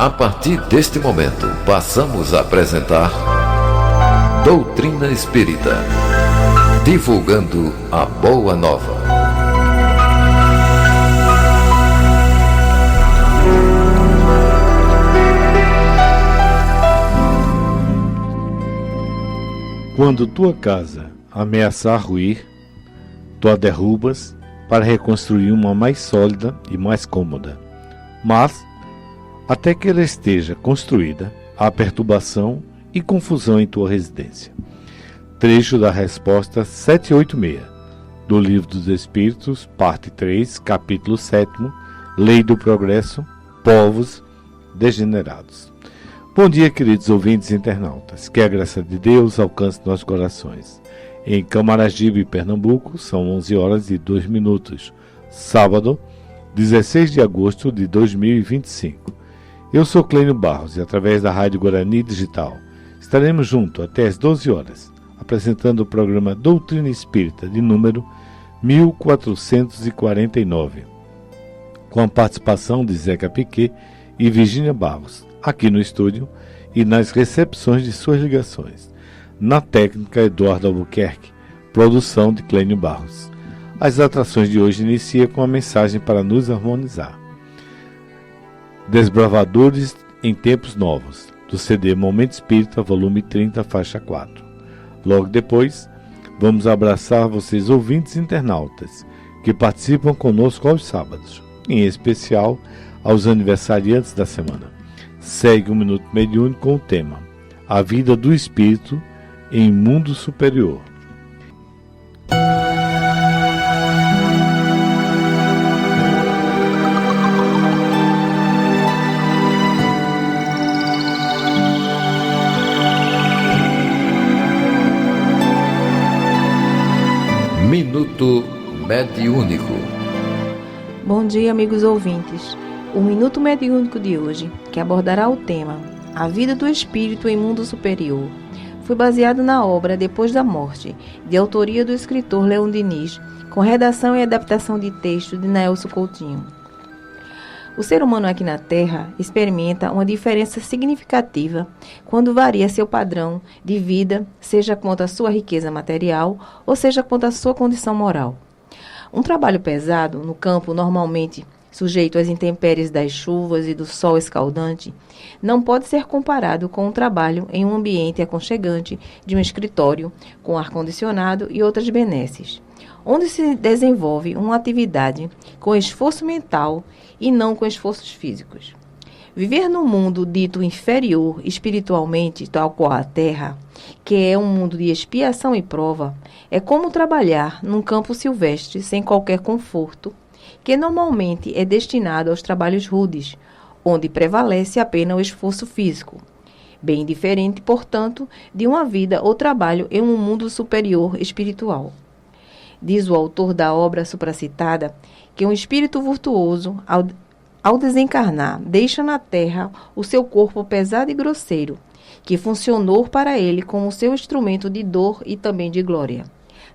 A partir deste momento, passamos a apresentar Doutrina Espírita, divulgando a Boa Nova. Quando tua casa ameaçar ruir, tu a derrubas para reconstruir uma mais sólida e mais cômoda. Mas, até que ela esteja construída, há perturbação e confusão em tua residência. Trecho da resposta 786, do Livro dos Espíritos, parte 3, capítulo 7, Lei do Progresso, Povos Degenerados. Bom dia, queridos ouvintes e internautas. Que a graça de Deus alcance nossos corações. Em Camaragibe, Pernambuco, são 11 horas e 2 minutos. Sábado, 16 de agosto de 2025. Eu sou Clênio Barros e através da Rádio Guarani Digital estaremos juntos até as 12 horas, apresentando o programa Doutrina Espírita de número 1449, com a participação de Zeca Piquet e Virgínia Barros, aqui no estúdio e nas recepções de suas ligações. Na técnica, Eduardo Albuquerque, produção de Clênio Barros. As atrações de hoje iniciam com a mensagem para nos harmonizar. Desbravadores em Tempos Novos, do CD Momento Espírita, volume 30, faixa 4. Logo depois, vamos abraçar vocês ouvintes internautas que participam conosco aos sábados, em especial aos aniversariantes da semana. Segue um Minuto Mediúnico com o tema A Vida do Espírito em Mundo Superior. Minuto Mediúnico. Bom dia, amigos ouvintes. O Minuto Mediúnico de hoje, que abordará o tema A Vida do Espírito em Mundo Superior, foi baseado na obra Depois da Morte, de autoria do escritor Leon Denis, com redação e adaptação de texto de Nelson Coutinho. O ser humano aqui na Terra experimenta uma diferença significativa quando varia seu padrão de vida, seja quanto à sua riqueza material ou seja quanto à sua condição moral. Um trabalho pesado no campo, normalmente sujeito às intempéries das chuvas e do sol escaldante, não pode ser comparado com um trabalho em um ambiente aconchegante de um escritório, com ar-condicionado e outras benesses, onde se desenvolve uma atividade com esforço mental e não com esforços físicos. Viver num mundo dito inferior espiritualmente, tal qual a Terra, que é um mundo de expiação e prova, é como trabalhar num campo silvestre sem qualquer conforto, que normalmente é destinado aos trabalhos rudes, onde prevalece apenas o esforço físico. Bem diferente, portanto, de uma vida ou trabalho em um mundo superior espiritual. Diz o autor da obra supracitada que um espírito virtuoso, ao desencarnar, deixa na terra o seu corpo pesado e grosseiro, que funcionou para ele como seu instrumento de dor e também de glória,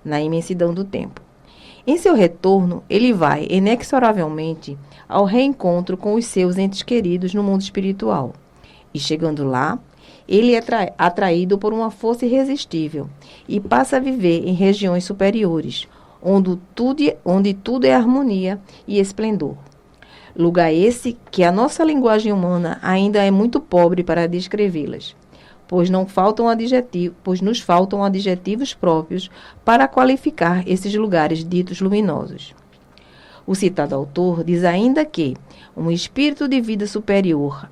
na imensidão do tempo. Em seu retorno, ele vai, inexoravelmente, ao reencontro com os seus entes queridos no mundo espiritual. E chegando lá, ele é atraído por uma força irresistível e passa a viver em regiões superiores, onde tudo é harmonia e esplendor. Lugar esse que a nossa linguagem humana ainda é muito pobre para descrevê-las, pois nos faltam adjetivos próprios para qualificar esses lugares ditos luminosos. O citado autor diz ainda que um espírito de vida superior,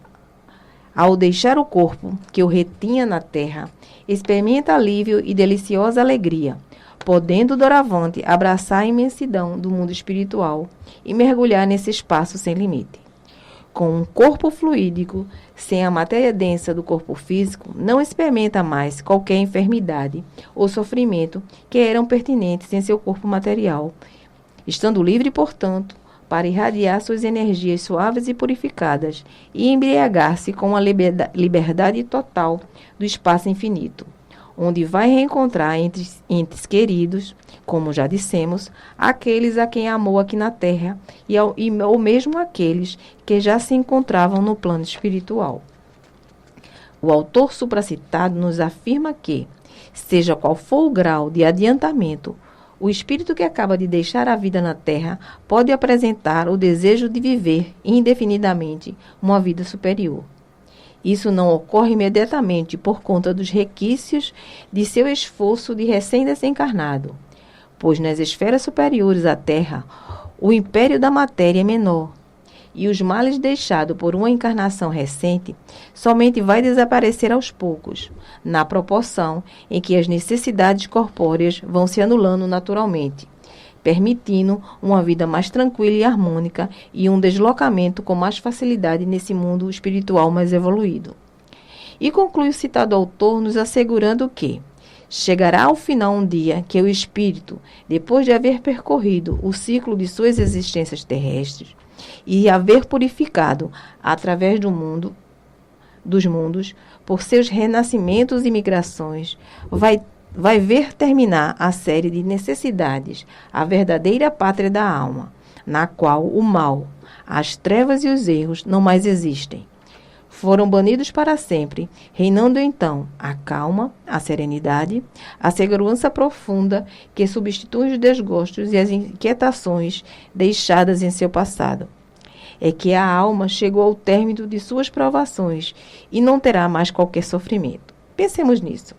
ao deixar o corpo que o retinha na terra, experimenta alívio e deliciosa alegria, podendo doravante abraçar a imensidão do mundo espiritual e mergulhar nesse espaço sem limite. Com um corpo fluídico, sem a matéria densa do corpo físico, não experimenta mais qualquer enfermidade ou sofrimento que eram pertinentes em seu corpo material, estando livre, portanto, para irradiar suas energias suaves e purificadas e embriagar-se com a liberdade total do espaço infinito, onde vai reencontrar entre entes queridos, como já dissemos, aqueles a quem amou aqui na terra ou mesmo aqueles que já se encontravam no plano espiritual. O autor supracitado nos afirma que, seja qual for o grau de adiantamento, o espírito que acaba de deixar a vida na Terra pode apresentar o desejo de viver indefinidamente uma vida superior. Isso não ocorre imediatamente por conta dos requisitos de seu esforço de recém-desencarnado, pois nas esferas superiores à Terra, o império da matéria é menor, e os males deixados por uma encarnação recente somente vai desaparecer aos poucos, na proporção em que as necessidades corpóreas vão se anulando naturalmente, permitindo uma vida mais tranquila e harmônica e um deslocamento com mais facilidade nesse mundo espiritual mais evoluído. E conclui o citado autor nos assegurando que chegará ao final um dia que o espírito, depois de haver percorrido o ciclo de suas existências terrestres, e haver purificado através dos mundos, por seus renascimentos e migrações, vai ver terminar a série de necessidades, a verdadeira pátria da alma, na qual o mal, as trevas e os erros não mais existem. Foram banidos para sempre, reinando então a calma, a serenidade, a segurança profunda que substitui os desgostos e as inquietações deixadas em seu passado. É que a alma chegou ao término de suas provações e não terá mais qualquer sofrimento. Pensemos nisso.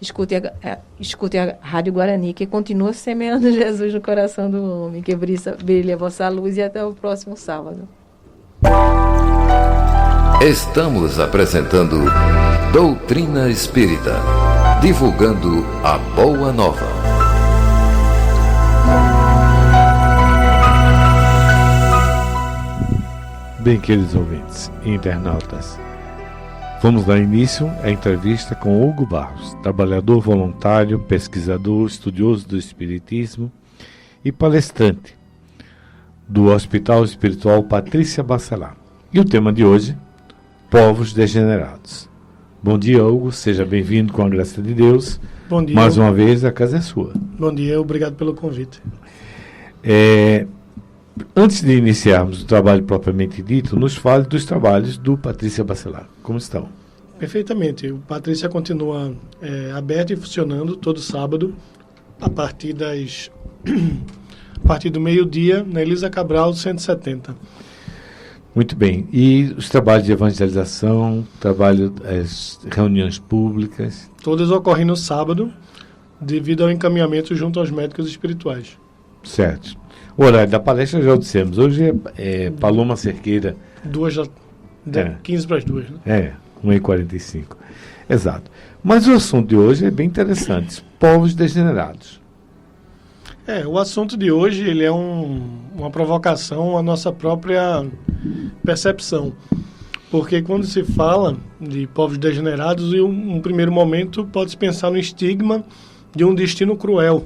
Escute a Rádio Guarani, que continua semeando Jesus no coração do homem, que brilha a vossa luz, e até o próximo sábado. Estamos apresentando Doutrina Espírita, divulgando a Boa Nova. Bem, queridos ouvintes e internautas, vamos dar início à entrevista com Hugo Barros, trabalhador voluntário, pesquisador, estudioso do Espiritismo e palestrante do Hospital Espiritual Patrícia Bacelar. E o tema de hoje, povos degenerados. Bom dia, Hugo, seja bem-vindo com a graça de Deus. Bom dia. Mais uma vez, a casa é sua. Bom dia, obrigado pelo convite. Antes de iniciarmos o trabalho propriamente dito, nos fale dos trabalhos do Patrícia Bacelar. Como estão? Perfeitamente. O Patrícia continua aberto e funcionando todo sábado, a partir do meio-dia, na Elisa Cabral 170. Muito bem. E os trabalhos de evangelização, as reuniões públicas? Todas ocorrem no sábado, devido ao encaminhamento junto aos médicos espirituais. Certo. O horário da palestra já o dissemos. Hoje é Paloma Cerqueira. 15 para as 2, né? 1h45. Exato. Mas o assunto de hoje é bem interessante. Povos degenerados. O assunto de hoje ele é uma provocação à nossa própria percepção. Porque quando se fala de povos degenerados, em um primeiro momento pode-se pensar no estigma de um destino cruel.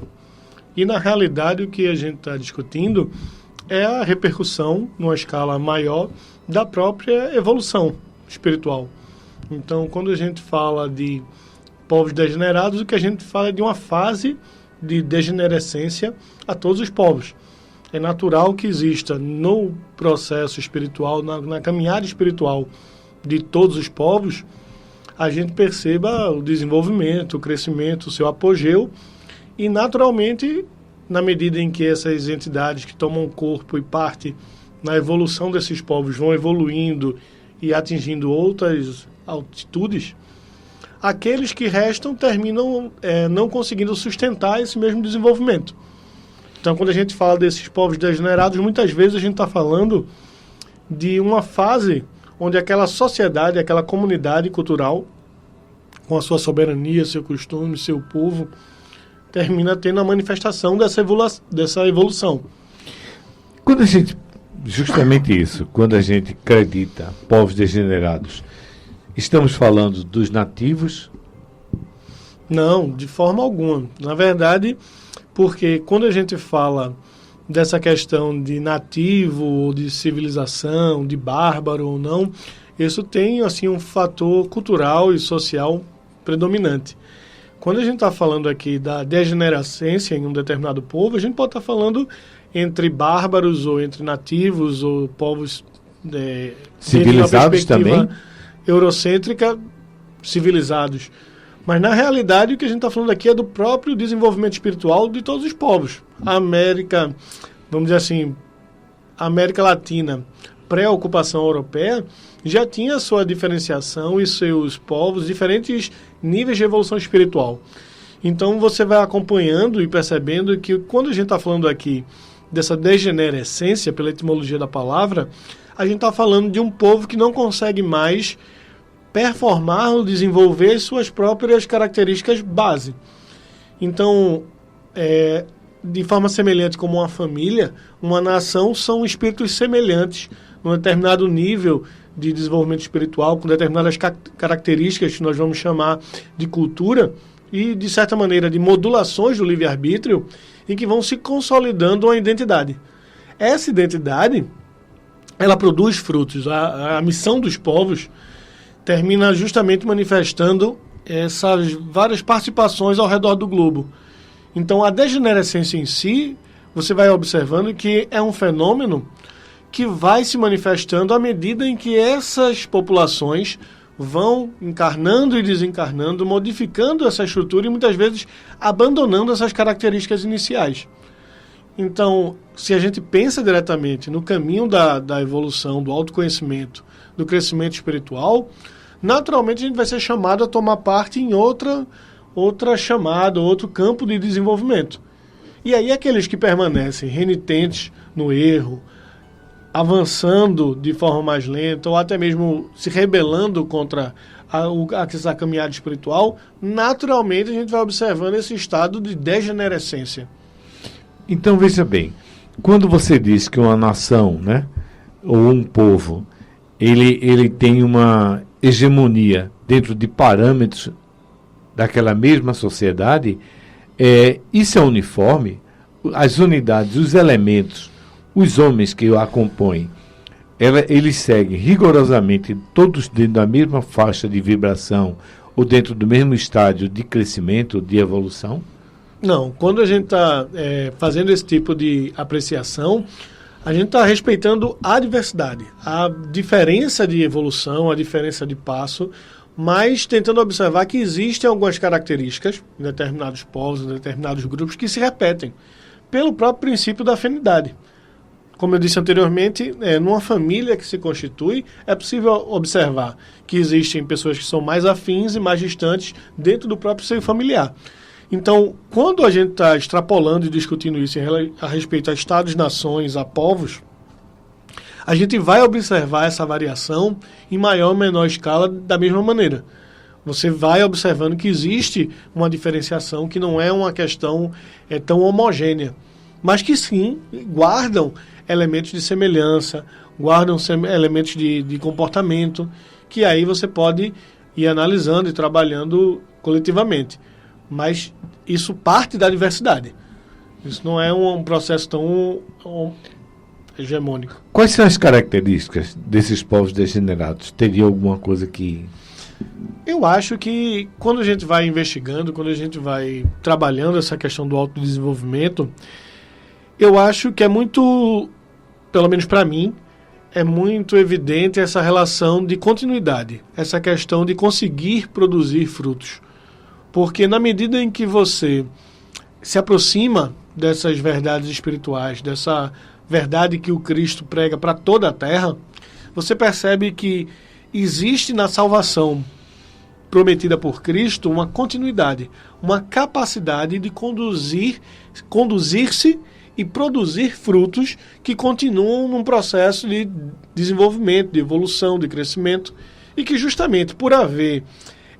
E, na realidade, o que a gente está discutindo é a repercussão, numa escala maior, da própria evolução espiritual. Então, quando a gente fala de povos degenerados, o que a gente fala é de uma fase de degenerescência a todos os povos. É natural que exista no processo espiritual, na caminhada espiritual de todos os povos, a gente perceba o desenvolvimento, o crescimento, o seu apogeu. E, naturalmente, na medida em que essas entidades que tomam corpo e parte na evolução desses povos vão evoluindo e atingindo outras altitudes, aqueles que restam terminam não conseguindo sustentar esse mesmo desenvolvimento. Então, quando a gente fala desses povos degenerados, muitas vezes a gente está falando de uma fase onde aquela sociedade, aquela comunidade cultural, com a sua soberania, seu costume, seu povo, termina tendo a manifestação dessa evolução. Quando a gente, justamente isso, quando a gente acredita povos degenerados, estamos falando dos nativos? Não, de forma alguma. Na verdade, porque quando a gente fala dessa questão de nativo ou de civilização, de bárbaro ou não, isso tem assim um fator cultural e social predominante. Quando a gente está falando aqui da degenerescência em um determinado povo, a gente pode estar falando entre bárbaros ou entre nativos ou povos civilizados também, eurocêntrica, civilizados. Mas na realidade o que a gente está falando aqui é do próprio desenvolvimento espiritual de todos os povos. A América, vamos dizer assim, a América Latina, pré-ocupação europeia, já tinha sua diferenciação e seus povos, diferentes níveis de evolução espiritual. Então você vai acompanhando e percebendo que quando a gente está falando aqui dessa degenerescência, pela etimologia da palavra, a gente está falando de um povo que não consegue mais performar ou desenvolver suas próprias características base. Então, de forma semelhante como uma família, uma nação são espíritos semelhantes num determinado nível de desenvolvimento espiritual, com determinadas características que nós vamos chamar de cultura e, de certa maneira, de modulações do livre-arbítrio, em que vão se consolidando uma identidade. Essa identidade, ela produz frutos. A missão dos povos termina justamente manifestando essas várias participações ao redor do globo. Então, a degenerescência em si, você vai observando que é um fenômeno que vai se manifestando à medida em que essas populações vão encarnando e desencarnando, modificando essa estrutura e muitas vezes abandonando essas características iniciais. Então, se a gente pensa diretamente no caminho da evolução, do autoconhecimento, do crescimento espiritual, naturalmente a gente vai ser chamado a tomar parte em outra chamada, outro campo de desenvolvimento. E aí aqueles que permanecem renitentes no erro, avançando de forma mais lenta, ou até mesmo se rebelando contra essa caminhada espiritual, naturalmente a gente vai observando esse estado de degenerescência. Então, veja bem, quando você diz que uma nação, né, ou um povo, ele tem uma hegemonia dentro de parâmetros daquela mesma sociedade, isso é uniforme, as unidades, os elementos, os homens que a compõem, eles seguem rigorosamente todos dentro da mesma faixa de vibração ou dentro do mesmo estádio de crescimento, de evolução? Não, quando a gente está fazendo esse tipo de apreciação, a gente está respeitando a diversidade, a diferença de evolução, a diferença de passo, mas tentando observar que existem algumas características em determinados povos, em determinados grupos, que se repetem pelo próprio princípio da afinidade. Como eu disse anteriormente, numa família que se constitui, é possível observar que existem pessoas que são mais afins e mais distantes dentro do próprio seio familiar. Então, quando a gente está extrapolando e discutindo isso a respeito a estados, nações, a povos, a gente vai observar essa variação em maior ou menor escala da mesma maneira. Você vai observando que existe uma diferenciação, que não é uma questão tão homogênea, mas que sim guardam elementos de semelhança, guardam elementos de comportamento, que aí você pode ir analisando e trabalhando coletivamente. Mas isso parte da diversidade. Isso não é um processo tão hegemônico. Quais são as características desses povos degenerados? Teria alguma coisa que... Eu acho que quando a gente vai investigando, quando a gente vai trabalhando essa questão do autodesenvolvimento, eu acho que é muito, pelo menos para mim, é muito evidente essa relação de continuidade, essa questão de conseguir produzir frutos. Porque na medida em que você se aproxima dessas verdades espirituais, dessa verdade que o Cristo prega para toda a Terra, você percebe que existe na salvação prometida por Cristo uma continuidade, uma capacidade de conduzir-se e produzir frutos que continuam num processo de desenvolvimento, de evolução, de crescimento, e que justamente por haver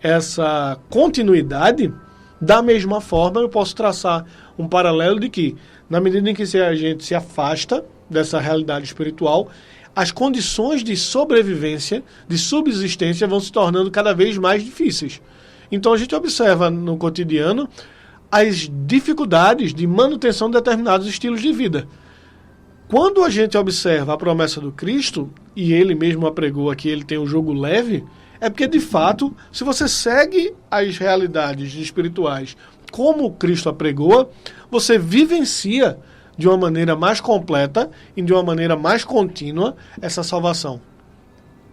essa continuidade, da mesma forma eu posso traçar um paralelo de que, na medida em que a gente se afasta dessa realidade espiritual, as condições de sobrevivência, de subsistência vão se tornando cada vez mais difíceis. Então a gente observa no cotidiano as dificuldades de manutenção de determinados estilos de vida. Quando a gente observa a promessa do Cristo, e ele mesmo apregou aqui, ele tem um jugo leve, É porque, de fato, se você segue as realidades espirituais como Cristo apregou, você vivencia de uma maneira mais completa e de uma maneira mais contínua essa salvação.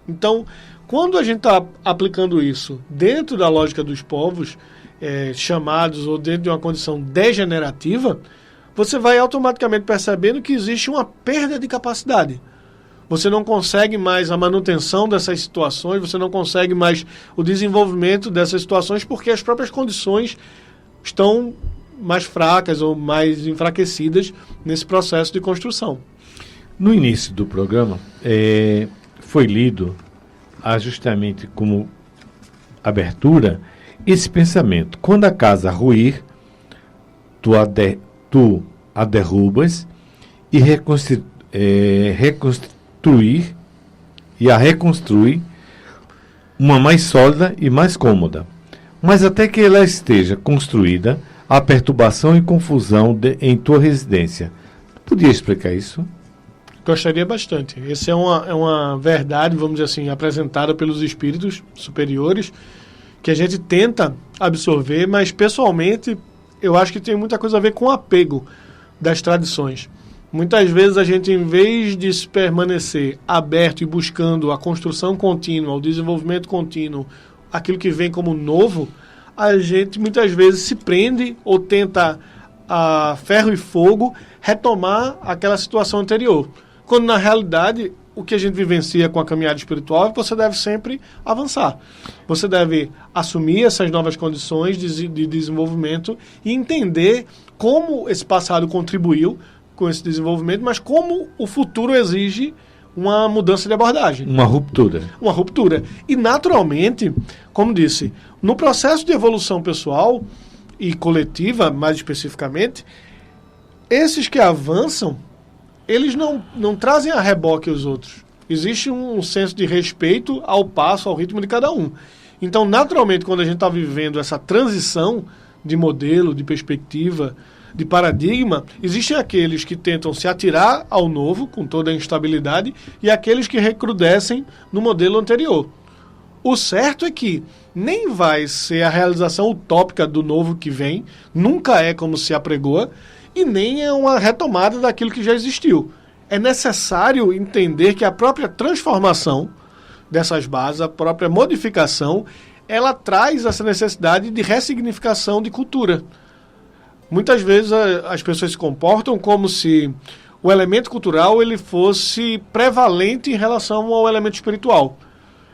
Então, quando a gente está aplicando isso dentro da lógica dos povos chamados ou dentro de uma condição degenerativa, você vai automaticamente percebendo que existe uma perda de capacidade. Você não consegue mais a manutenção dessas situações, você não consegue mais o desenvolvimento dessas situações porque as próprias condições estão mais fracas ou mais enfraquecidas nesse processo de construção. No início do programa, foi lido, justamente como abertura, esse pensamento. Quando a casa ruir, tu a derrubas e reconstrui uma mais sólida e mais cômoda. Mas até que ela esteja construída, há perturbação e confusão em tua residência. Podia explicar isso? Gostaria bastante. Essa é uma verdade, vamos dizer assim, apresentada pelos espíritos superiores, que a gente tenta absorver, mas pessoalmente eu acho que tem muita coisa a ver com o apego das tradições. Muitas vezes a gente, em vez de se permanecer aberto e buscando a construção contínua, o desenvolvimento contínuo, aquilo que vem como novo, a gente muitas vezes se prende ou tenta, a ferro e fogo, retomar aquela situação anterior. Quando, na realidade, o que a gente vivencia com a caminhada espiritual é que você deve sempre avançar. Você deve assumir essas novas condições de desenvolvimento e entender como esse passado contribuiu com esse desenvolvimento, mas como o futuro exige uma mudança de abordagem. Uma ruptura. Uma ruptura. E, naturalmente, como disse, no processo de evolução pessoal e coletiva, mais especificamente, esses que avançam, eles não trazem a reboque os outros. Existe um senso de respeito ao passo, ao ritmo de cada um. Então, naturalmente, quando a gente está vivendo essa transição de modelo, de perspectiva, de paradigma, existem aqueles que tentam se atirar ao novo, com toda a instabilidade, e aqueles que recrudescem no modelo anterior. O certo é que nem vai ser a realização utópica do novo que vem, nunca é como se apregoa, e nem é uma retomada daquilo que já existiu. É necessário entender que a própria transformação dessas bases, a própria modificação, ela traz essa necessidade de ressignificação de cultura. Muitas vezes as pessoas se comportam como se o elemento cultural ele fosse prevalente em relação ao elemento espiritual.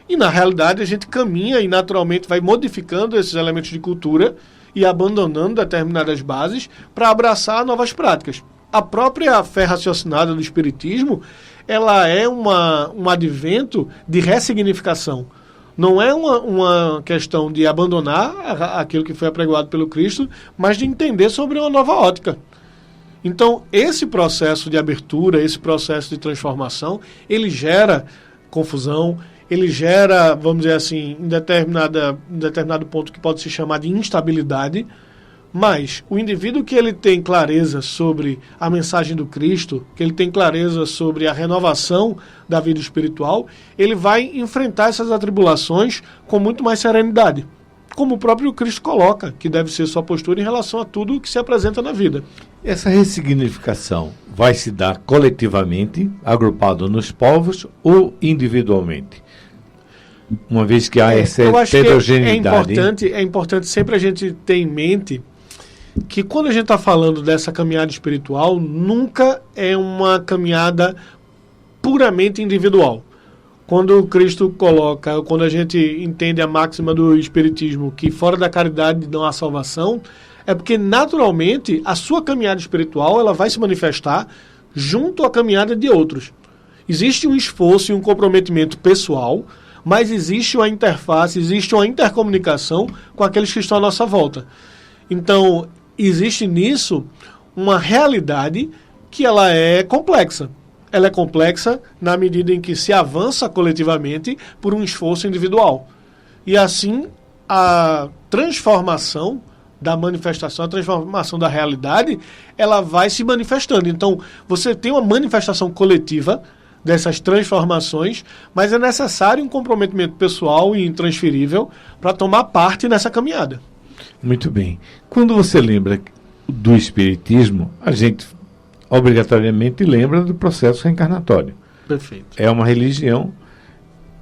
E, na realidade, a gente caminha e, naturalmente, vai modificando esses elementos de cultura e abandonando determinadas bases para abraçar novas práticas. A própria fé raciocinada do espiritismo, ela é um advento de ressignificação. Não é uma questão de abandonar aquilo que foi apregoado pelo Cristo, mas de entender sobre uma nova ótica. Então, esse processo de abertura, esse processo de transformação, ele gera confusão, ele gera, vamos dizer assim, em determinado ponto que pode se chamar de instabilidade, mas o indivíduo que ele tem clareza sobre a mensagem do Cristo, que ele tem clareza sobre a renovação da vida espiritual, ele vai enfrentar essas atribulações com muito mais serenidade, como o próprio Cristo coloca, que deve ser sua postura em relação a tudo o que se apresenta na vida. Essa ressignificação vai se dar coletivamente, agrupado nos povos ou individualmente? Uma vez que há essa heterogeneidade. É importante sempre a gente ter em mente que quando a gente está falando dessa caminhada espiritual, nunca é uma caminhada puramente individual. Quando Cristo coloca, quando a gente entende a máxima do Espiritismo, que fora da caridade não há salvação, é porque naturalmente a sua caminhada espiritual ela vai se manifestar junto à caminhada de outros. Existe um esforço e um comprometimento pessoal, mas existe uma interface, existe uma intercomunicação com aqueles que estão à nossa volta. Então, existe nisso uma realidade que ela é complexa. Ela é complexa na medida em que se avança coletivamente por um esforço individual. E assim, a transformação da manifestação, a transformação da realidade, ela vai se manifestando. Então, você tem uma manifestação coletiva dessas transformações, mas é necessário um comprometimento pessoal e intransferível para tomar parte nessa caminhada. Muito bem. Quando você lembra do Espiritismo, a gente obrigatoriamente lembra do processo reencarnatório. Perfeito. É uma religião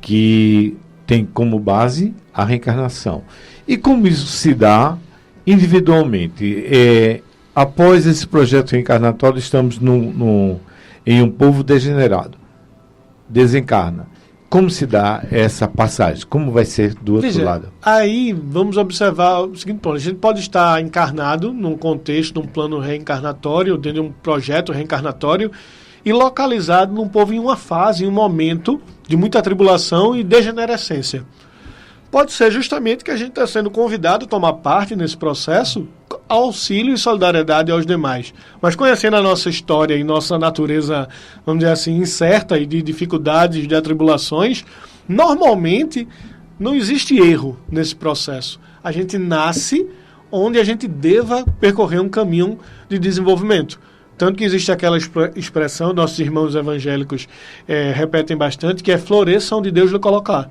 que tem como base a reencarnação. E como isso se dá individualmente? Após esse projeto reencarnatório, estamos em um povo degenerado. Desencarna. Como se dá essa passagem? Como vai ser do outro lado? Aí vamos observar o seguinte ponto. A gente pode estar encarnado num contexto, num plano reencarnatório, dentro de um projeto reencarnatório, e localizado num povo em uma fase, em um momento de muita tribulação e degenerescência. Pode ser justamente que a gente está sendo convidado a tomar parte nesse processo, auxílio e solidariedade aos demais. Mas conhecendo a nossa história e nossa natureza, vamos dizer assim, incerta e de dificuldades, de atribulações, normalmente não existe erro nesse processo. A gente nasce onde a gente deva percorrer um caminho de desenvolvimento. Tanto que existe aquela expressão, nossos irmãos evangélicos repetem bastante, que é floresça onde Deus lhe colocar.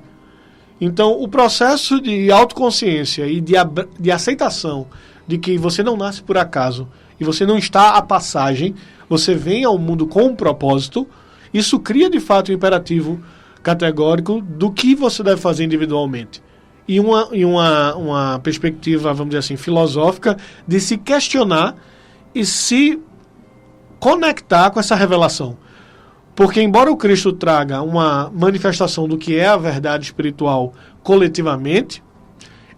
Então, o processo de autoconsciência e de aceitação de que você não nasce por acaso e você não está à passagem, você vem ao mundo com um propósito, isso cria de fato um imperativo categórico do que você deve fazer individualmente. E uma perspectiva, vamos dizer assim, filosófica de se questionar e se conectar com essa revelação. Porque, embora o Cristo traga uma manifestação do que é a verdade espiritual coletivamente,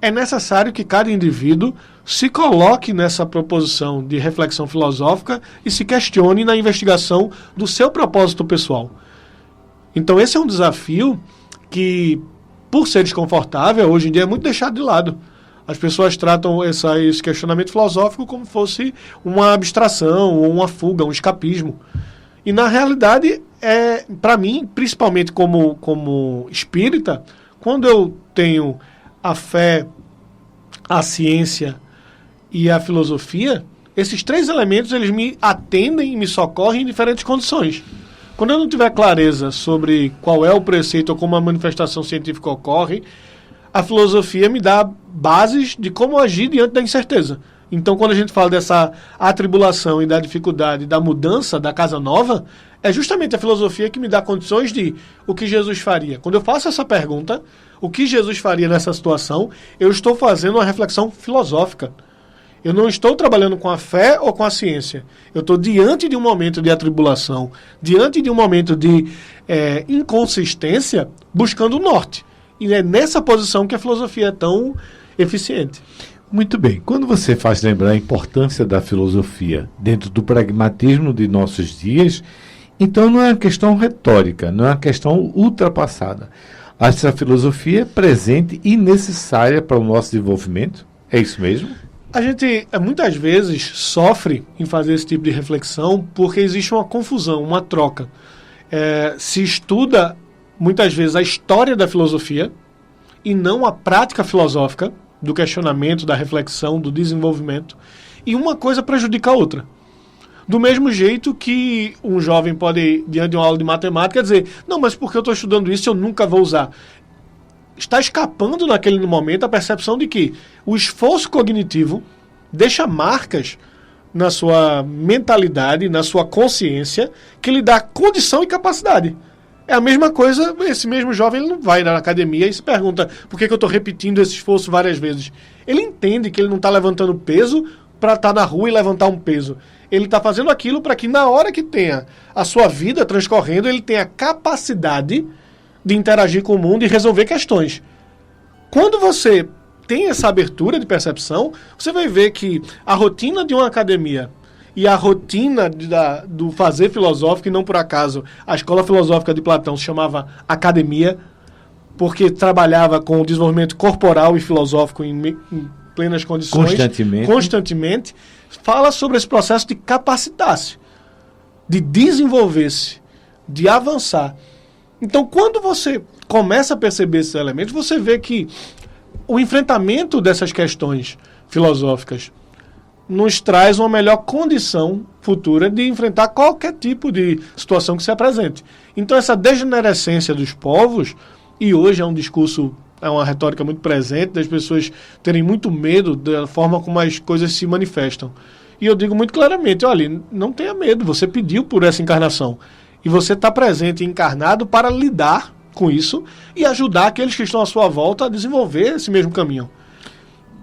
é necessário que cada indivíduo se coloque nessa proposição de reflexão filosófica e se questione na investigação do seu propósito pessoal. Então, esse é um desafio que, por ser desconfortável, hoje em dia é muito deixado de lado. As pessoas tratam esse questionamento filosófico como fosse uma abstração, ou uma fuga, um escapismo. E, na realidade, para mim, principalmente como espírita, quando eu tenho a fé, a ciência e a filosofia, esses três elementos eles me atendem e me socorrem em diferentes condições. Quando eu não tiver clareza sobre qual é o preceito ou como a manifestação científica ocorre, a filosofia me dá bases de como agir diante da incerteza. Então, quando a gente fala dessa atribulação e da dificuldade, da mudança, da casa nova, é justamente a filosofia que me dá condições de o que Jesus faria. Quando eu faço essa pergunta, o que Jesus faria nessa situação, eu estou fazendo uma reflexão filosófica. Eu não estou trabalhando com a fé ou com a ciência. Eu estou diante de um momento de atribulação, diante de um momento de inconsistência, buscando o norte. E é nessa posição que a filosofia é tão eficiente. Muito bem. Quando você faz lembrar a importância da filosofia dentro do pragmatismo de nossos dias, então não é uma questão retórica, não é uma questão ultrapassada. Essa filosofia é presente e necessária para o nosso desenvolvimento? É isso mesmo? A gente muitas vezes sofre em fazer esse tipo de reflexão porque existe uma confusão, uma troca. Se estuda muitas vezes a história da filosofia e não a prática filosófica do questionamento, da reflexão, do desenvolvimento, e uma coisa prejudica a outra. Do mesmo jeito que um jovem pode, diante de uma aula de matemática, dizer, não, mas porque eu estou estudando isso eu nunca vou usar. Está escapando naquele momento a percepção de que o esforço cognitivo deixa marcas na sua mentalidade, na sua consciência, que lhe dá condição e capacidade. É a mesma coisa, esse mesmo jovem ele não vai na academia e se pergunta por que eu estou repetindo esse esforço várias vezes. Ele entende que ele não está levantando peso para estar na rua e levantar um peso. Ele está fazendo aquilo para que na hora que tenha a sua vida transcorrendo, ele tenha capacidade de interagir com o mundo e resolver questões. Quando você tem essa abertura de percepção, você vai ver que a rotina de uma academia e a rotina do fazer filosófico, e não por acaso a escola filosófica de Platão se chamava academia, porque trabalhava com o desenvolvimento corporal e filosófico em plenas condições, constantemente, fala sobre esse processo de capacitar-se, de desenvolver-se, de avançar. Então, quando você começa a perceber esses elementos, você vê que o enfrentamento dessas questões filosóficas nos traz uma melhor condição futura de enfrentar qualquer tipo de situação que se apresente. Então essa degenerescência dos povos, e hoje é um discurso, é uma retórica muito presente, das pessoas terem muito medo da forma como as coisas se manifestam. E eu digo muito claramente, olha, não tenha medo, você pediu por essa encarnação. E você está presente e encarnado para lidar com isso e ajudar aqueles que estão à sua volta a desenvolver esse mesmo caminho.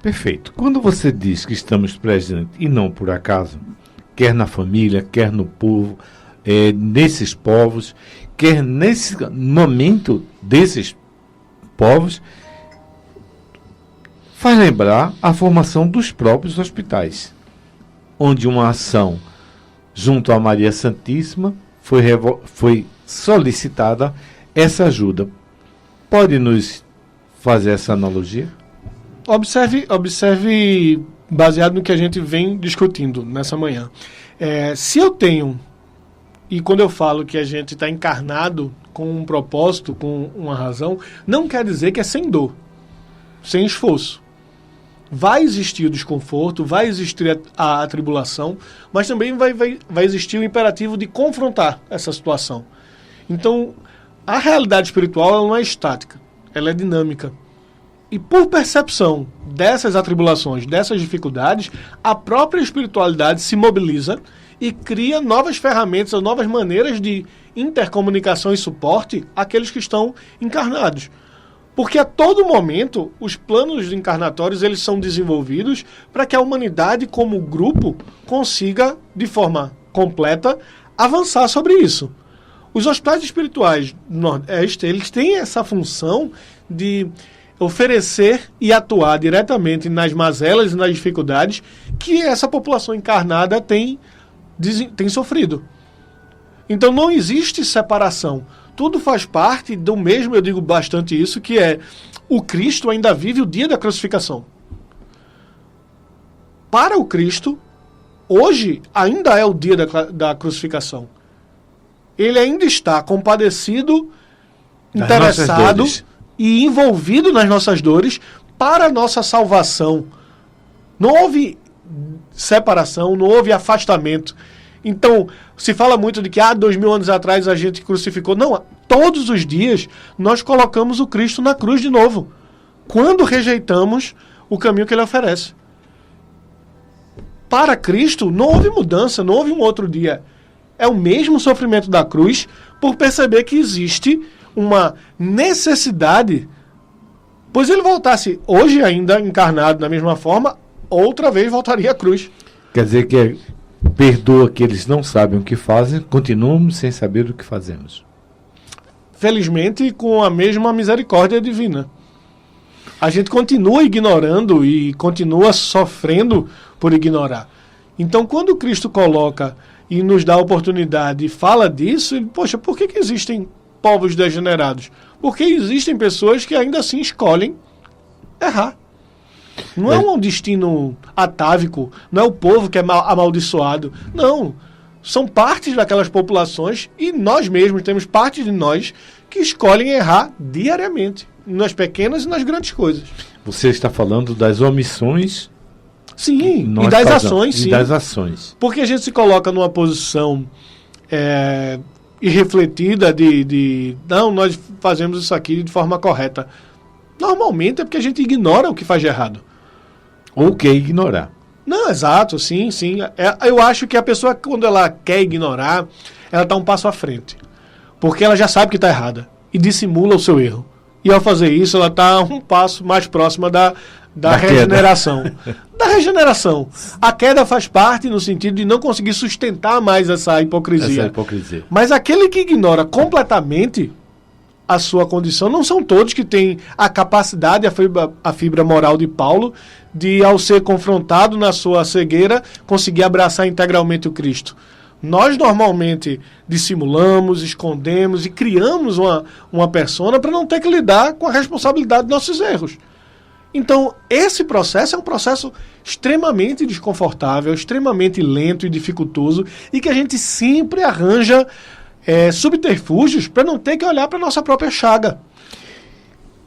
Perfeito. Quando você diz que estamos presentes e não por acaso, quer na família, quer no povo, nesses povos, quer nesse momento desses povos, faz lembrar a formação dos próprios hospitais, onde uma ação junto à Maria Santíssima foi solicitada essa ajuda. Pode nos fazer essa analogia? Observe baseado no que a gente vem discutindo nessa manhã. Se eu tenho, e quando eu falo que a gente está encarnado com um propósito, com uma razão, não quer dizer que é sem dor, sem esforço. Vai existir o desconforto, vai existir a tribulação, mas também vai existir o imperativo de confrontar essa situação. Então, a realidade espiritual ela não é estática, ela é dinâmica. E por percepção dessas atribulações, dessas dificuldades, a própria espiritualidade se mobiliza e cria novas ferramentas, novas maneiras de intercomunicação e suporte àqueles que estão encarnados. Porque a todo momento os planos encarnatórios eles são desenvolvidos para que a humanidade como grupo consiga, de forma completa, avançar sobre isso. Os hospitais espirituais do Nordeste, eles têm essa função de oferecer e atuar diretamente nas mazelas e nas dificuldades que essa população encarnada tem sofrido. Então não existe separação. Tudo faz parte do mesmo, eu digo bastante isso, que é o Cristo ainda vive o dia da crucificação. Para o Cristo, hoje ainda é o dia da crucificação. Ele ainda está compadecido, interessado e envolvido nas nossas dores para a nossa salvação. Não houve separação, não houve afastamento. Então, se fala muito de que 2000 anos atrás a gente crucificou. Não, todos os dias nós colocamos o Cristo na cruz de novo. Quando rejeitamos o caminho que ele oferece. Para Cristo não houve mudança, não houve um outro dia. É o mesmo sofrimento da cruz por perceber que existe uma necessidade, pois ele voltasse hoje ainda encarnado da mesma forma, outra vez voltaria à cruz. Quer dizer que perdoa que eles não sabem o que fazem, continuamos sem saber o que fazemos. Felizmente, com a mesma misericórdia divina. A gente continua ignorando e continua sofrendo por ignorar. Então, quando Cristo coloca e nos dá a oportunidade e fala disso, ele, poxa, por que existem povos degenerados? Porque existem pessoas que ainda assim escolhem errar. Não é um destino atávico, não é o povo que é amaldiçoado. Não. São partes daquelas populações e nós mesmos temos parte de nós que escolhem errar diariamente, nas pequenas e nas grandes coisas. Você está falando das omissões? Sim, e das ações, sim. E das ações. Porque a gente se coloca numa posição irrefletida não, nós fazemos isso aqui de forma correta. Normalmente é porque a gente ignora o que faz de errado. Ou quer ignorar. Não, exato, sim. Eu acho que a pessoa, quando ela quer ignorar, ela está um passo à frente. Porque ela já sabe que está errada. E dissimula o seu erro. E ao fazer isso, ela está um passo mais próxima da regeneração. Da regeneração. A queda faz parte no sentido de não conseguir sustentar mais essa hipocrisia. Mas aquele que ignora completamente a sua condição, não são todos que têm a capacidade, a fibra moral de Paulo, de, ao ser confrontado na sua cegueira, conseguir abraçar integralmente o Cristo. Nós normalmente dissimulamos, escondemos e criamos uma persona para não ter que lidar com a responsabilidade dos nossos erros. Então, esse processo é um processo extremamente desconfortável, extremamente lento e dificultoso, e que a gente sempre arranja subterfúgios para não ter que olhar para a nossa própria chaga.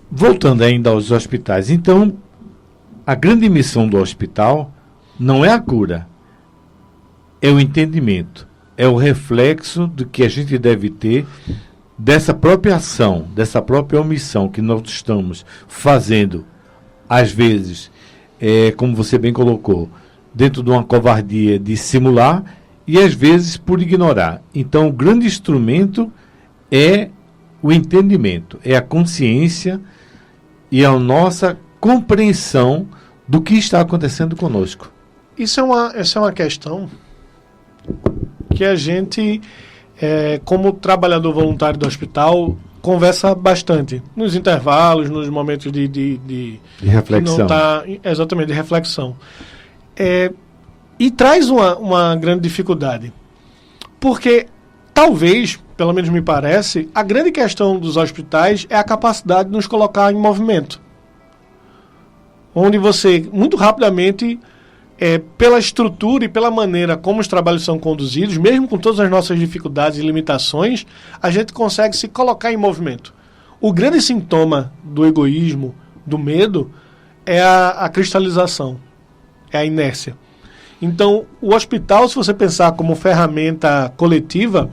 Voltando ainda aos hospitais, então, a grande missão do hospital não é a cura, é o entendimento, é o reflexo do que a gente deve ter dessa própria ação, dessa própria omissão que nós estamos fazendo, às vezes, como você bem colocou, dentro de uma covardia de simular e às vezes por ignorar. Então, o grande instrumento é o entendimento, é a consciência e a nossa compreensão do que está acontecendo conosco. Essa é uma questão que a gente, como trabalhador voluntário do hospital, conversa bastante. Nos intervalos, nos momentos de reflexão. Exatamente, de reflexão. E traz uma grande dificuldade. Porque, talvez, pelo menos me parece, a grande questão dos hospitais é a capacidade de nos colocar em movimento. Onde você, muito rapidamente, pela estrutura e pela maneira como os trabalhos são conduzidos, mesmo com todas as nossas dificuldades e limitações, a gente consegue se colocar em movimento. O grande sintoma do egoísmo, do medo, é a cristalização, é a inércia. Então, o hospital, se você pensar como ferramenta coletiva,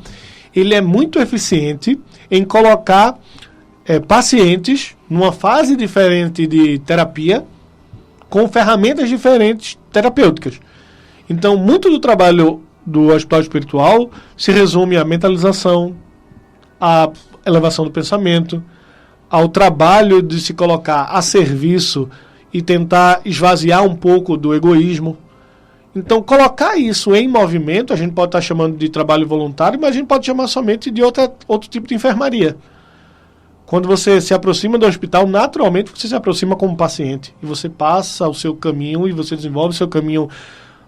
ele é muito eficiente em colocar pacientes numa fase diferente de terapia, com ferramentas diferentes terapêuticas. Então, muito do trabalho do hospital espiritual se resume à mentalização, à elevação do pensamento, ao trabalho de se colocar a serviço e tentar esvaziar um pouco do egoísmo. Então, colocar isso em movimento, a gente pode estar chamando de trabalho voluntário, mas a gente pode chamar somente de outro tipo de enfermaria. Quando você se aproxima do hospital, naturalmente você se aproxima como paciente. E você passa o seu caminho e você desenvolve o seu caminho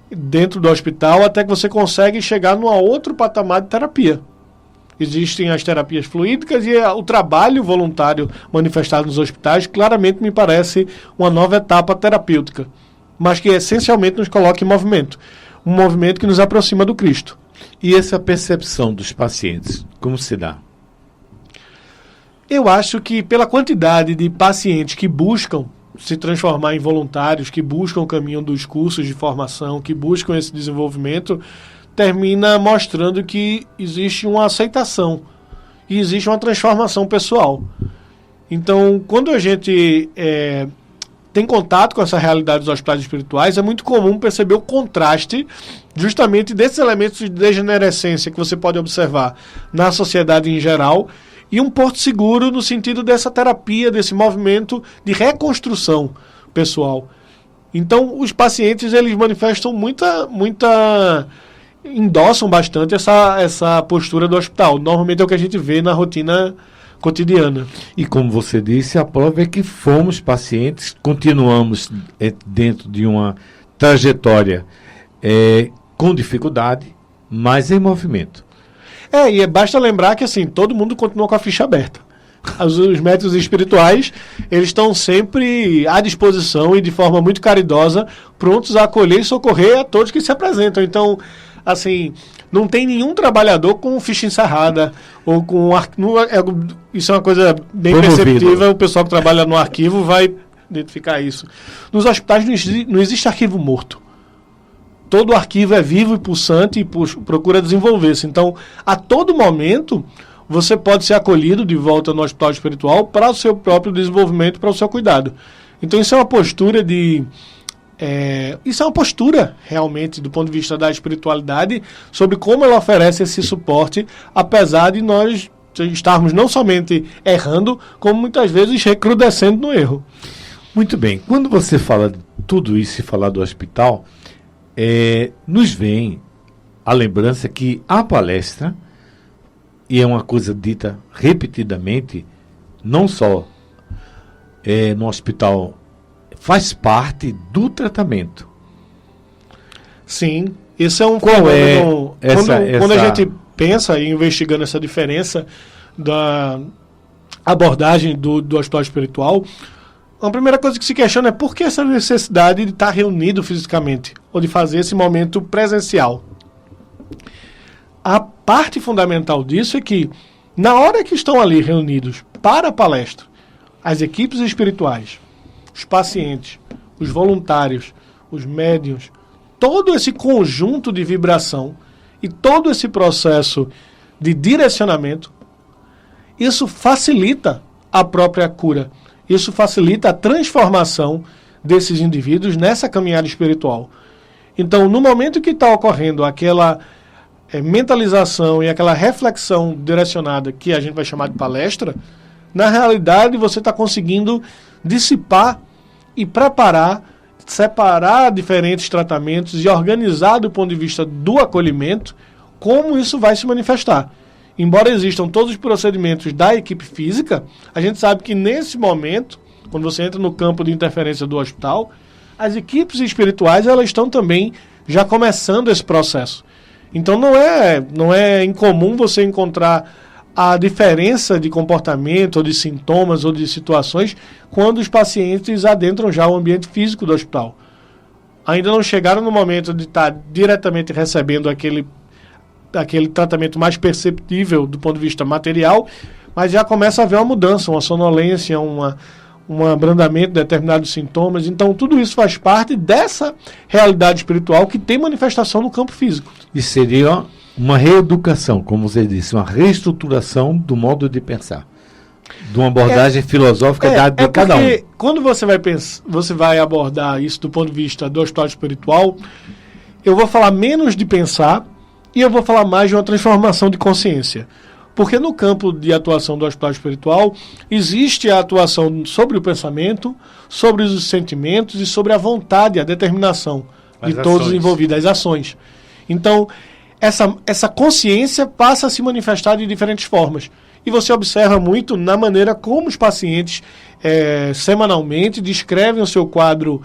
dentro do hospital até que você consegue chegar num outro patamar de terapia. Existem as terapias fluídicas e o trabalho voluntário manifestado nos hospitais claramente me parece uma nova etapa terapêutica, mas que essencialmente nos coloca em movimento. Um movimento que nos aproxima do Cristo. E essa percepção dos pacientes, como se dá? Eu acho que pela quantidade de pacientes que buscam se transformar em voluntários, que buscam o caminho dos cursos de formação, que buscam esse desenvolvimento, termina mostrando que existe uma aceitação e existe uma transformação pessoal. Então, quando a gente tem contato com essa realidade dos hospitais espirituais, é muito comum perceber o contraste justamente desses elementos de degenerescência que você pode observar na sociedade em geral e um porto seguro no sentido dessa terapia, desse movimento de reconstrução pessoal. Então, os pacientes, eles manifestam endossam bastante essa postura do hospital. Normalmente é o que a gente vê na rotina cotidiana. E como você disse, a prova é que fomos pacientes, continuamos dentro de uma trajetória com dificuldade, mas em movimento. E basta lembrar que assim, todo mundo continua com a ficha aberta. Os métodos espirituais, eles estão sempre à disposição e de forma muito caridosa, prontos a acolher e socorrer a todos que se apresentam. Então, assim, não tem nenhum trabalhador com ficha encerrada ou com isso é uma coisa bem perceptível, o pessoal que trabalha no arquivo vai identificar isso. Nos hospitais não existe arquivo morto. Todo arquivo é vivo e pulsante e procura desenvolver-se. Então, a todo momento, você pode ser acolhido de volta no hospital espiritual para o seu próprio desenvolvimento, para o seu cuidado. Então, isso é uma postura isso é uma postura, realmente, do ponto de vista da espiritualidade, sobre como ela oferece esse suporte, apesar de nós estarmos não somente errando, como muitas vezes recrudescendo no erro. Muito bem. Quando você fala de tudo isso e falar do hospital, nos vem a lembrança que a palestra, e é uma coisa dita repetidamente, não só no hospital, faz parte do tratamento. Sim, isso é um Qual é quando a gente pensa em investigando essa diferença da abordagem do hospital espiritual, a primeira coisa que se questiona é por que essa necessidade de estar reunido fisicamente, ou de fazer esse momento presencial. A parte fundamental disso é que, na hora que estão ali reunidos para a palestra, as equipes espirituais, os pacientes, os voluntários, os médiuns, todo esse conjunto de vibração e todo esse processo de direcionamento, isso facilita a própria cura. Isso facilita a transformação desses indivíduos nessa caminhada espiritual. Então, no momento que está ocorrendo aquela mentalização e aquela reflexão direcionada, que a gente vai chamar de palestra, na realidade você está conseguindo dissipar e preparar, separar diferentes tratamentos e organizar do ponto de vista do acolhimento como isso vai se manifestar. Embora existam todos os procedimentos da equipe física, a gente sabe que nesse momento, quando você entra no campo de interferência do hospital, as equipes espirituais elas estão também já começando esse processo. Então não é incomum você encontrar a diferença de comportamento, ou de sintomas, ou de situações, quando os pacientes adentram já o ambiente físico do hospital. Ainda não chegaram no momento de estar diretamente recebendo aquele tratamento mais perceptível do ponto de vista material, mas já começa a haver uma mudança, uma sonolência, um abrandamento de determinados sintomas. Então, tudo isso faz parte dessa realidade espiritual que tem manifestação no campo físico. E seria uma reeducação, como você disse, uma reestruturação do modo de pensar, de uma abordagem filosófica de cada um. Porque quando você vai abordar isso do ponto de vista do hospital espiritual, eu vou falar menos de pensar e eu vou falar mais de uma transformação de consciência. Porque no campo de atuação do hospital espiritual, existe a atuação sobre o pensamento, sobre os sentimentos e sobre a vontade, a determinação de todos os envolvidos, as ações. Então, essa consciência passa a se manifestar de diferentes formas. E você observa muito na maneira como os pacientes semanalmente descrevem o seu quadro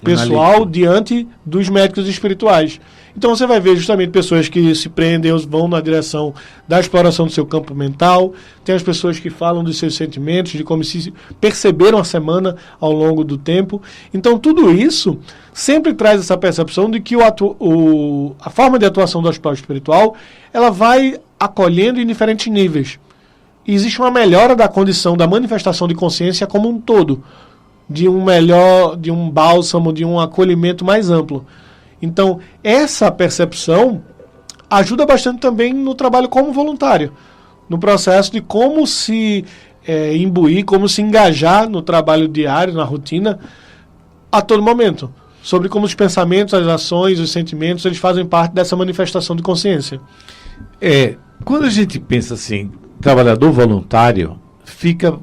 pessoal diante dos médicos espirituais. Então você vai ver justamente pessoas que se prendem, vão na direção da exploração do seu campo mental, tem as pessoas que falam dos seus sentimentos, de como se perceberam a semana ao longo do tempo. Então tudo isso sempre traz essa percepção de que a forma de atuação do hospital espiritual, ela vai acolhendo em diferentes níveis. E existe uma melhora da condição da manifestação de consciência como um todo, de um bálsamo, de um acolhimento mais amplo. Então, essa percepção ajuda bastante também no trabalho como voluntário, no processo de como se imbuir, como se engajar no trabalho diário, na rotina, a todo momento, sobre como os pensamentos, as ações, os sentimentos, eles fazem parte dessa manifestação de consciência. Quando a gente pensa assim, trabalhador voluntário, fica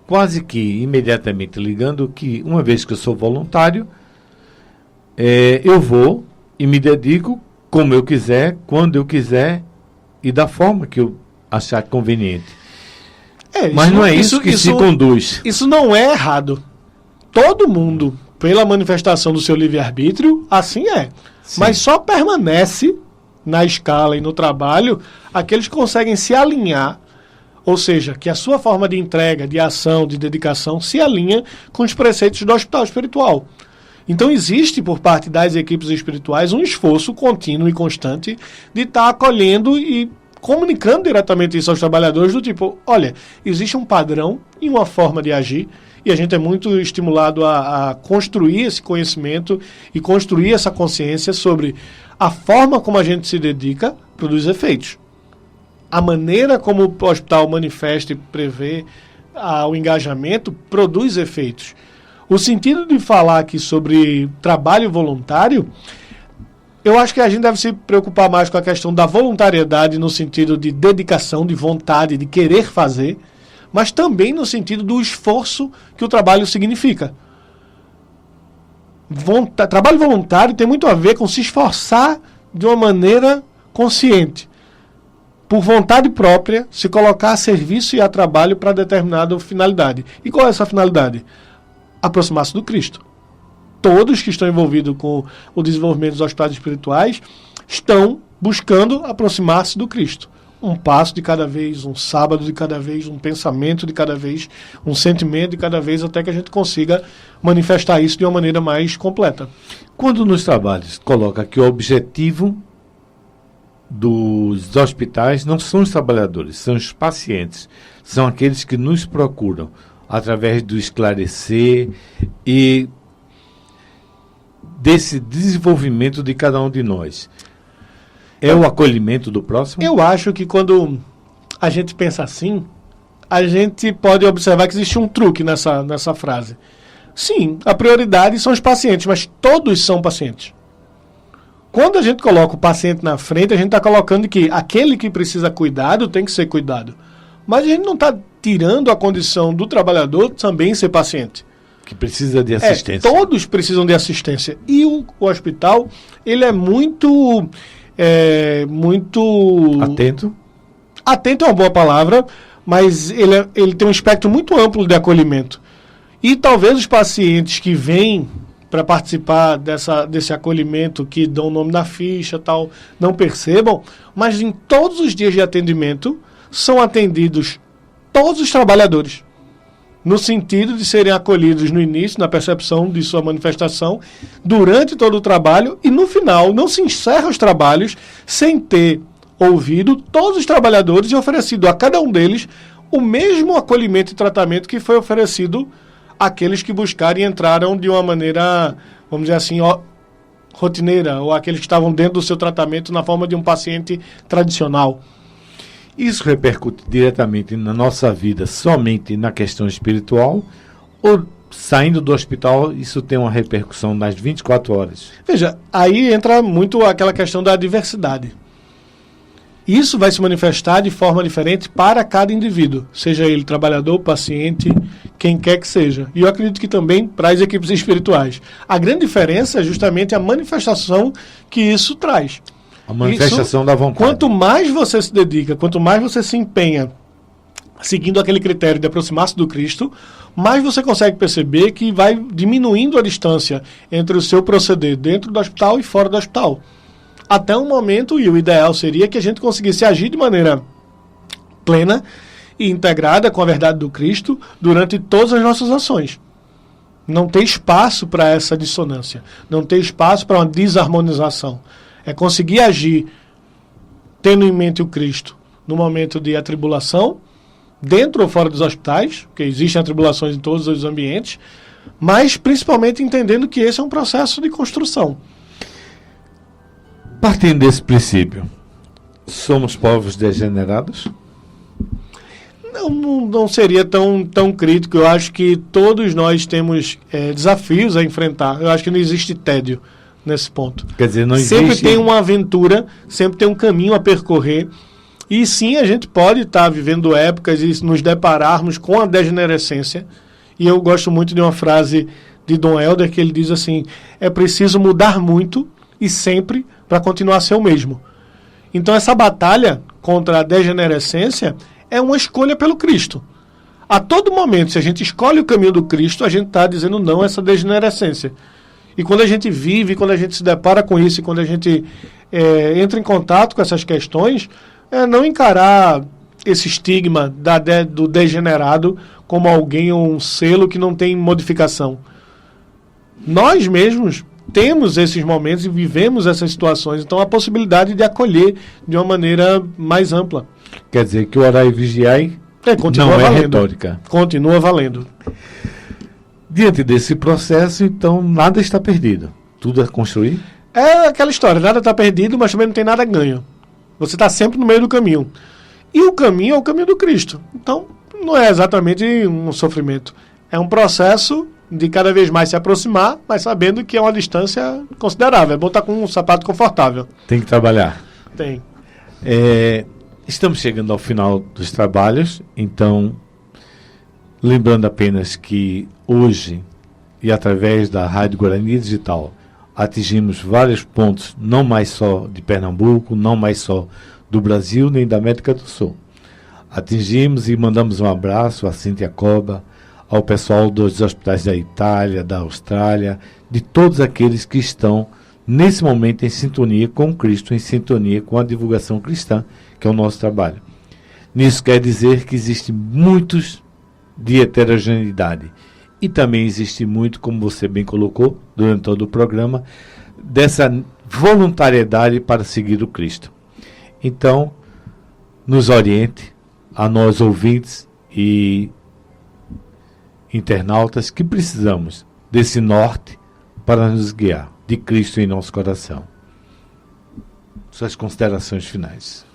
quase que imediatamente ligando que, uma vez que eu sou voluntário, eu vou e me dedico como eu quiser, quando eu quiser e da forma que eu achar conveniente. Mas não é isso que se conduz. Isso não é errado. Todo mundo, pela manifestação do seu livre-arbítrio, assim é. Sim. Mas só permanece na escala e no trabalho aqueles que conseguem se alinhar, ou seja, que a sua forma de entrega, de ação, de dedicação se alinha com os preceitos do hospital espiritual. Então existe por parte das equipes espirituais um esforço contínuo e constante de estar acolhendo e comunicando diretamente isso aos trabalhadores do tipo, olha, existe um padrão e uma forma de agir e a gente é muito estimulado a construir esse conhecimento e construir essa consciência sobre a forma como a gente se dedica produz efeitos. A maneira como o hospital manifesta e prevê o engajamento produz efeitos. O sentido de falar aqui sobre trabalho voluntário, eu acho que a gente deve se preocupar mais com a questão da voluntariedade no sentido de dedicação, de vontade, de querer fazer, mas também no sentido do esforço que o trabalho significa. Trabalho voluntário tem muito a ver com se esforçar de uma maneira consciente, por vontade própria, se colocar a serviço e a trabalho para determinada finalidade. E qual é essa finalidade? Aproximar-se do Cristo. Todos que estão envolvidos com o desenvolvimento dos hospitais espirituais estão buscando aproximar-se do Cristo. Um passo de cada vez, um sábado de cada vez, um pensamento de cada vez, um sentimento de cada vez, até que a gente consiga manifestar isso de uma maneira mais completa. Quando nos trabalhos coloca que o objetivo dos hospitais não são os trabalhadores, são os pacientes, são aqueles que nos procuram através do esclarecer e desse desenvolvimento de cada um de nós? É o acolhimento do próximo? Eu acho que quando a gente pensa assim, a gente pode observar que existe um truque nessa frase. Sim, a prioridade são os pacientes, mas todos são pacientes. Quando a gente coloca o paciente na frente, a gente está colocando que aquele que precisa cuidado tem que ser cuidado. Mas a gente não está tirando a condição do trabalhador também ser paciente. Que precisa de assistência. Todos precisam de assistência. E o hospital, ele é muito atento. Atento é uma boa palavra, mas ele tem um espectro muito amplo de acolhimento. E talvez os pacientes que vêm para participar desse acolhimento, que dão o nome na ficha tal, não percebam, mas em todos os dias de atendimento são atendidos todos os trabalhadores, no sentido de serem acolhidos no início, na percepção de sua manifestação, durante todo o trabalho, e no final não se encerra os trabalhos sem ter ouvido todos os trabalhadores e oferecido a cada um deles o mesmo acolhimento e tratamento que foi oferecido àqueles que buscaram e entraram de uma maneira, vamos dizer assim, rotineira, ou aqueles que estavam dentro do seu tratamento na forma de um paciente tradicional. Isso repercute diretamente na nossa vida somente na questão espiritual, ou saindo do hospital isso tem uma repercussão nas 24 horas? Veja, aí entra muito aquela questão da diversidade. Isso vai se manifestar de forma diferente para cada indivíduo, seja ele trabalhador, paciente, quem quer que seja. E eu acredito que também para as equipes espirituais. A grande diferença é justamente a manifestação que isso traz. A manifestação da vontade. Quanto mais você se dedica, quanto mais você se empenha seguindo aquele critério de aproximar-se do Cristo, mais você consegue perceber que vai diminuindo a distância entre o seu proceder dentro do hospital e fora do hospital. Até um momento, e o ideal seria que a gente conseguisse agir de maneira plena e integrada com a verdade do Cristo durante todas as nossas ações. Não tem espaço para essa dissonância, não tem espaço para uma desarmonização. É conseguir agir tendo em mente o Cristo no momento de atribulação, dentro ou fora dos hospitais, porque existem atribulações em todos os ambientes, mas principalmente entendendo que esse é um processo de construção. Partindo desse princípio, somos povos degenerados? Não seria tão crítico. Eu acho que todos nós temos desafios a enfrentar. Eu acho que não existe tédio nesse ponto. Quer dizer, não existe... Sempre tem uma aventura, sempre tem um caminho a percorrer. E sim, a gente pode estar vivendo épocas e nos depararmos com a degenerescência. E eu gosto muito de uma frase de Dom Helder, que ele diz assim: é preciso mudar muito e sempre para continuar a ser o mesmo. Então essa batalha contra a degenerescência é uma escolha pelo Cristo. A todo momento, se a gente escolhe o caminho do Cristo, a gente está dizendo não a essa degenerescência. E quando a gente vive, quando a gente se depara com isso, e quando a gente entra em contato com essas questões, não encarar esse estigma do degenerado como alguém ou um selo que não tem modificação. Nós mesmos temos esses momentos e vivemos essas situações, então a possibilidade de acolher de uma maneira mais ampla. Quer dizer que orar e vigiar continua não valendo. É retórica. Continua valendo. Diante desse processo, então, nada está perdido. Tudo é construir? É aquela história, nada está perdido, mas também não tem nada ganho. Você está sempre no meio do caminho. E o caminho é o caminho do Cristo. Então, não é exatamente um sofrimento. É um processo de cada vez mais se aproximar, mas sabendo que é uma distância considerável. É bom estar com um sapato confortável. Tem que trabalhar. Tem. Estamos chegando ao final dos trabalhos, então, lembrando apenas que hoje, e através da Rádio Guarani Digital, atingimos vários pontos, não mais só de Pernambuco, não mais só do Brasil, nem da América do Sul. Atingimos e mandamos um abraço a Cíntia Coba, ao pessoal dos hospitais da Itália, da Austrália, de todos aqueles que estão, nesse momento, em sintonia com Cristo, em sintonia com a divulgação cristã, que é o nosso trabalho. Nisso quer dizer que existe muitos de heterogeneidade. E também existe muito, como você bem colocou, durante todo o programa, dessa voluntariedade para seguir o Cristo. Então, nos oriente, a nós ouvintes e internautas, que precisamos desse norte para nos guiar, de Cristo em nosso coração. Suas considerações finais.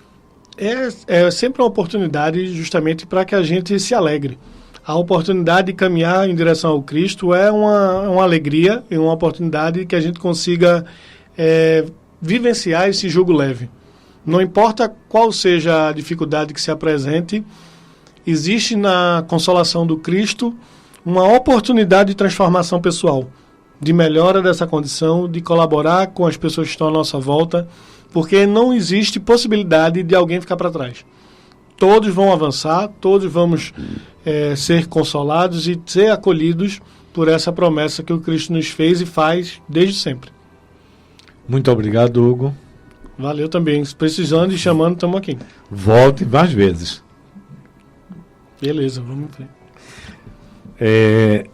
É sempre uma oportunidade justamente para que a gente se alegre. A oportunidade de caminhar em direção ao Cristo é uma alegria e uma oportunidade que a gente consiga vivenciar esse jugo leve. Não importa qual seja a dificuldade que se apresente, existe na consolação do Cristo uma oportunidade de transformação pessoal, de melhora dessa condição, de colaborar com as pessoas que estão à nossa volta, porque não existe possibilidade de alguém ficar para trás. Todos vão avançar, todos vamos ser consolados e ser acolhidos por essa promessa que o Cristo nos fez e faz desde sempre. Muito obrigado, Hugo. Valeu também. Precisando e chamando, estamos aqui. Volte mais vezes. Beleza, vamos ver.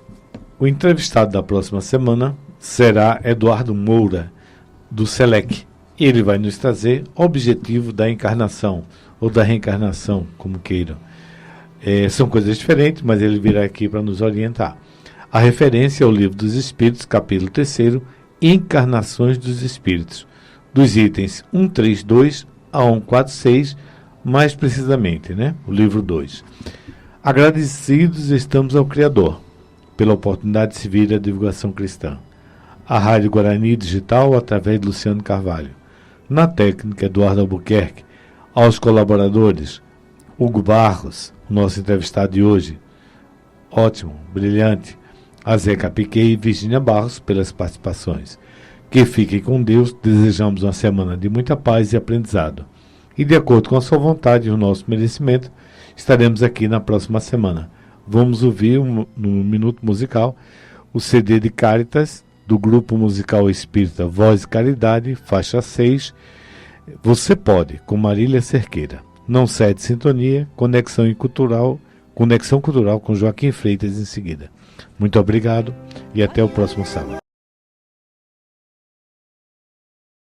O entrevistado da próxima semana será Eduardo Moura, do SELEC. E ele vai nos trazer o objetivo da encarnação, ou da reencarnação, como queiram. São coisas diferentes, mas ele virá aqui para nos orientar. A referência é o Livro dos Espíritos, capítulo 3º, Encarnações dos Espíritos, dos itens 132 a 146, mais precisamente, né? O livro 2. Agradecidos estamos ao Criador pela oportunidade de servir a divulgação cristã. A Rádio Guarani Digital, através de Luciano Carvalho. Na técnica, Eduardo Albuquerque. Aos colaboradores, Hugo Barros, nosso entrevistado de hoje. Ótimo, brilhante. A Zeca Piquet e Virginia Barros pelas participações. Que fiquem com Deus, desejamos uma semana de muita paz e aprendizado. E de acordo com a sua vontade e o nosso merecimento, estaremos aqui na próxima semana. Vamos ouvir, no Minuto Musical, o CD de Caritas, do Grupo Musical Espírita Voz e Caridade, faixa 6, Você Pode, com Marília Cerqueira. Não cede sintonia, Conexão Cultural com Joaquim Freitas em seguida. Muito obrigado e até o próximo sábado.